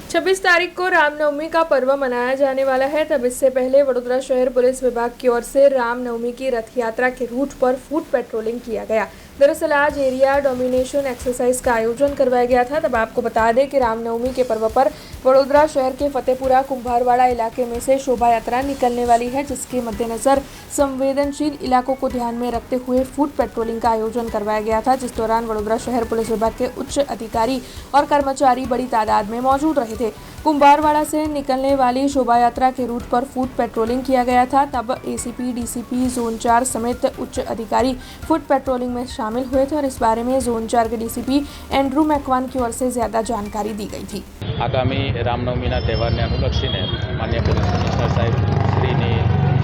26 तारीख को रामनवमी का पर्व मनाया जाने वाला है। तब इससे पहले वडोदरा शहर पुलिस विभाग की ओर से रामनवमी की रथ यात्रा के रूट पर फुट पेट्रोलिंग किया गया। दरअसल आज एरिया डोमिनेशन एक्सरसाइज का आयोजन करवाया गया था। तब आपको बता दें कि रामनवमी के पर्व पर वडोदरा शहर के फतेहपुरा कुंभारवाड़ा इलाके में से शोभा यात्रा निकलने वाली है, जिसके मद्देनजर संवेदनशील इलाकों को ध्यान में रखते हुए फुट पेट्रोलिंग का आयोजन करवाया गया था, जिस दौरान वडोदरा शहर पुलिस विभाग के उच्च अधिकारी और कर्मचारी बड़ी तादाद में मौजूद रहे थे। कुंभारवाड़ा से निकलने वाली शोभा यात्रा के रूट पर फुट पेट्रोलिंग किया गया था। तब एसीपी, डीसीपी, जोन 4 समेत उच्च अधिकारी फुट पेट्रोलिंग में शामिल हुए थे और इस बारे में जोन 4 के डीसीपी एंड्रू मैकवान की ओर से ज्यादा जानकारी दी गई थी। आगामी रामनवमीना तहेवारने अनुलक्षीने माननीय पोलीस कमिश्नर साहेब श्रीनी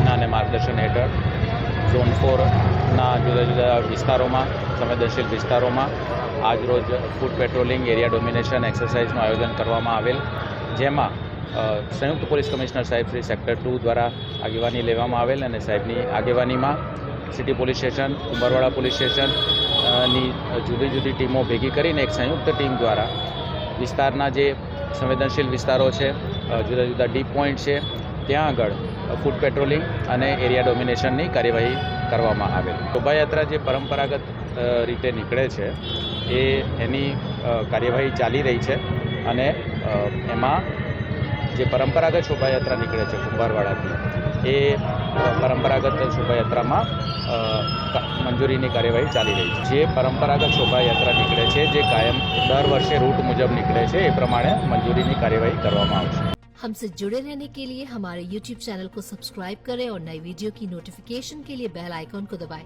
सूचना અને માર્ગદર્શન હેઠળ ઝોન 4ના જુદા જુદા વિસ્તારોમાં સંવેદનશીલ વિસ્તારોમાં આજરોજ ફૂટ પેટ્રોલિંગ એરિયા ડોમિનેશન એક્સરસાઇઝનું આયોજન કરવામાં આવેલ, જેમાં સંયુક્ત પોલીસ કમિશનર સાહેબ શ્રી સેક્ટર 2 દ્વારા આગેવાની લેવામાં આવેલ અને સાહેબની આગેવાનીમાં city police station, Kumbharwada police સ્ટેશનની જુદી જુદી ટીમો ભેગી કરીને એક સંયુક્ત ટીમ દ્વારા વિસ્તારના જે સંવેદનશીલ વિસ્તારો છે, જુદા જુદા ડીપ પોઈન્ટ છે, ત્યાં આગળ ફૂટ પેટ્રોલિંગ અને એરિયા ડોમિનેશનની કાર્યવાહી કરવામાં આવેલ। શોભાયાત્રા જે પરંપરાગત રીતે નીકળે છે એની કાર્યવાહી ચાલી રહી છે અને એમાં જે પરંપરાગત શોભાયાત્રા નીકળે છે કુંભારવાડાથી એ પરંપરાગત શોભાયાત્રામાં મંજૂરીની કાર્યવાહી ચાલી રહી છે। જે પરંપરાગત શોભાયાત્રા નીકળે છે જે કાયમ દર વર્ષે રૂટ મુજબ નીકળે છે એ પ્રમાણે મંજૂરીની કાર્યવાही કરવામાં આવશે। हमसे जुड़े रहने के लिए हमारे YouTube चैनल को सब्सक्राइब करें और नई वीडियो की नोटिफिकेशन के लिए बेल आइकॉन को दबाएं।